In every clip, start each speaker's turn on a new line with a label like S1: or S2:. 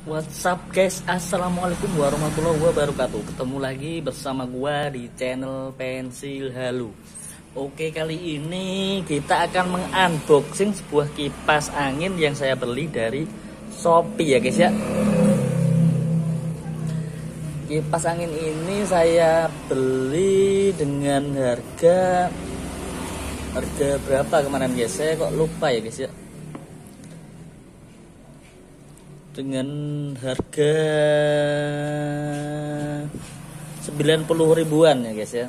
S1: What's up guys, assalamualaikum warahmatullahi wabarakatuh. Ketemu lagi bersama gua di channel Pensil Halu. Oke, kali ini kita akan mengunboxing sebuah kipas angin yang saya beli dari Shopee ya guys ya. Kipas angin ini saya beli dengan harga berapa kemarin guys? Saya kok lupa ya guys ya. Dengan harga 90 ribuan ya guys ya.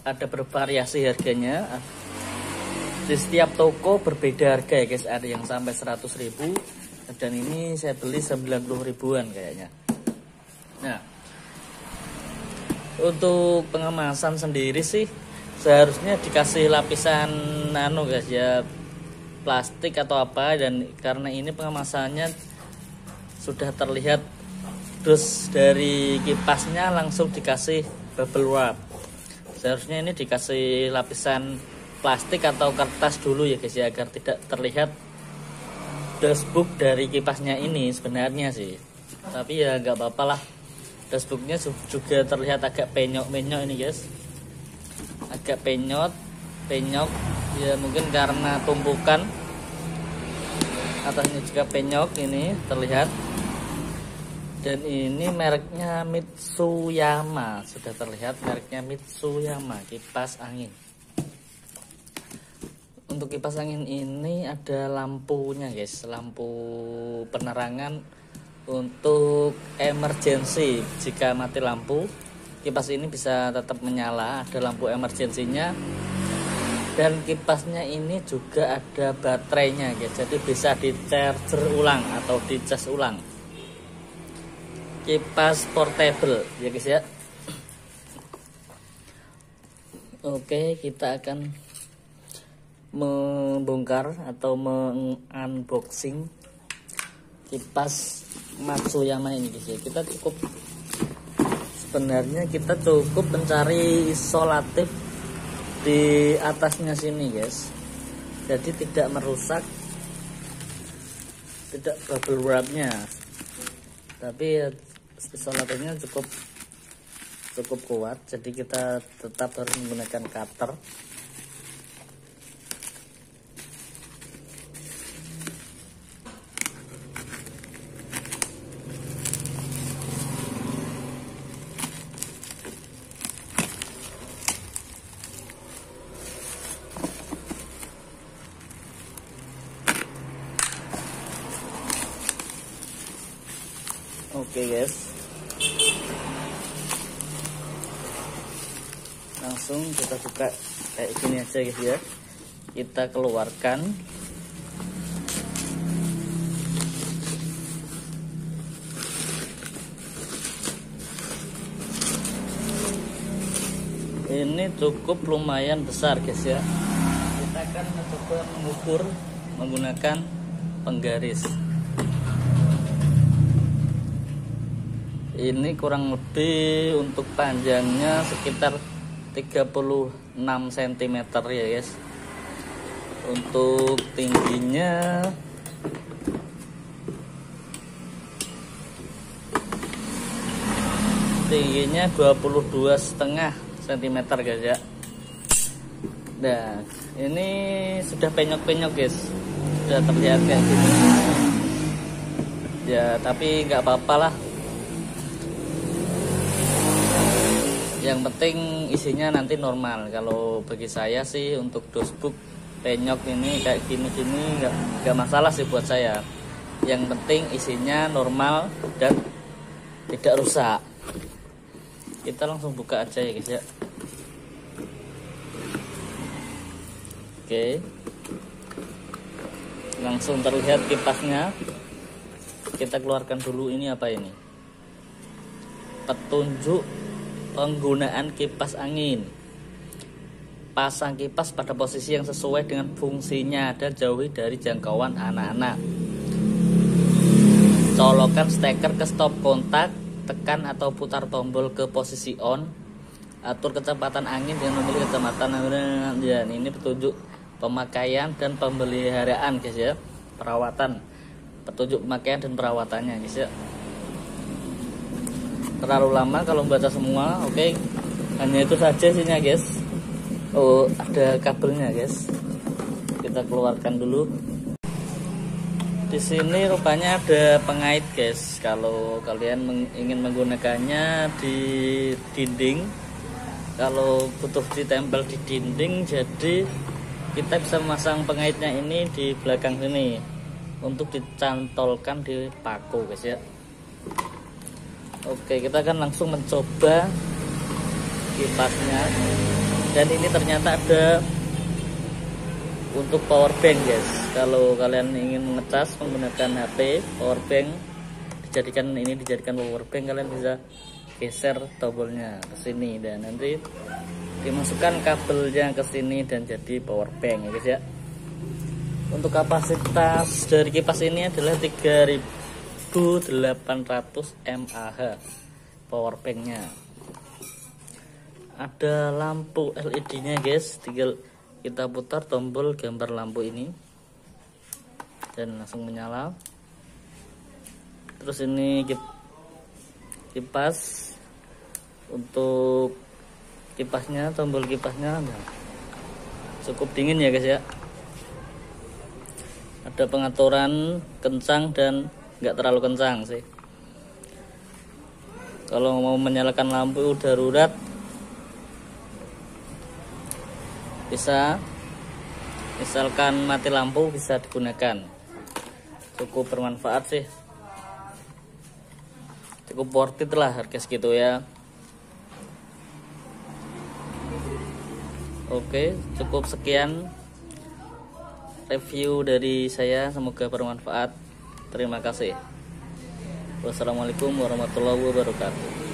S1: Ada bervariasi harganya. Di setiap toko berbeda harga ya guys. Ada yang sampai 100 ribu, dan ini saya beli 90 ribuan kayaknya. Nah, untuk pengemasan sendiri sih seharusnya dikasih lapisan nano guys ya, plastik atau apa, dan karena ini pengemasannya sudah terlihat dus dari kipasnya langsung dikasih bubble wrap. Seharusnya ini dikasih lapisan plastik atau kertas dulu ya guys ya, agar tidak terlihat dashboard dari kipasnya ini sebenarnya sih. Tapi ya nggak apa-apa lah, dashboardnya juga terlihat agak penyok-penyok ini guys, agak penyok ya, mungkin karena tumpukan. Atasnya juga penyok ini terlihat. Dan ini mereknya Mitsuyama, sudah terlihat mereknya Mitsuyama kipas angin. Untuk kipas angin ini ada lampunya guys, lampu penerangan untuk emergency. Jika mati lampu, kipas ini bisa tetap menyala, ada lampu emergensinya. Dan kipasnya ini juga ada baterainya guys, jadi bisa di charger ulang atau di cas ulang. Kipas portable ya guys ya. Oke, kita akan membongkar atau mengunboxing kipas Matsuyama ini guys ya. Sebenarnya kita cukup mencari isolatif di atasnya sini guys, jadi tidak merusak, tidak bubble wrapnya, tapi isolatifnya cukup kuat, jadi kita tetap harus menggunakan cutter. Oke guys, langsung kita buka kayak gini aja guys ya. Kita keluarkan. Ini cukup lumayan besar guys ya. Kita akan mencoba mengukur menggunakan penggaris. Ini kurang lebih untuk panjangnya sekitar 36 cm ya guys. Untuk tingginya tingginya 22,5 cm guys ya. Nah, ini sudah penyok-penyok guys, sudah terlihat kayak gini ya, tapi nggak apa-apa lah. Yang penting isinya nanti normal. Kalau bagi saya sih untuk dashboard penyok ini kayak gini-gini nggak masalah sih buat saya. Yang penting isinya normal dan tidak rusak. Kita langsung buka aja ya guys ya. Oke, langsung terlihat kipasnya. Kita keluarkan dulu. Ini apa ini? Petunjuk penggunaan kipas angin. Pasang kipas pada posisi yang sesuai dengan fungsinya dan jauhi dari jangkauan anak-anak. Colokan steker ke stop kontak, tekan atau putar tombol ke posisi on. Atur kecepatan angin dengan memilih kecepatan. Ya, ini petunjuk pemakaian dan pemeliharaan guys ya, perawatan. petunjuk pemakaian dan perawatannya guys ya. Terlalu lama kalau membaca semua. Oke, hanya itu saja sihnya guys. Oh, ada kabelnya guys, kita keluarkan dulu. Di sini rupanya ada pengait guys. Kalau kalian ingin menggunakannya di dinding, kalau butuh ditempel di dinding, jadi kita bisa memasang pengaitnya ini di belakang sini untuk dicantolkan di paku guys ya. Oke, kita akan langsung mencoba kipasnya. Dan ini ternyata ada untuk power bank guys. Kalau kalian ingin mengecas menggunakan HP, power bank dijadikan power bank, kalian bisa geser tombolnya ke sini dan nanti dimasukkan kabelnya ke sini dan jadi power bank ya guys ya. Untuk kapasitas dari kipas ini adalah 3800 mAh power banknya. Ada lampu LED nya guys, tinggal kita putar tombol gambar lampu ini dan langsung menyala. Terus ini kipas, untuk kipasnya, tombol kipasnya cukup dingin ya guys ya. Ada pengaturan kencang dan nggak terlalu kencang sih. Kalau mau menyalakan lampu darurat bisa, misalkan mati lampu bisa digunakan. Cukup bermanfaat sih, cukup worth it lah harga segitu ya. Oke, cukup sekian review dari saya, semoga bermanfaat. Terima kasih. Wassalamualaikum warahmatullahi wabarakatuh.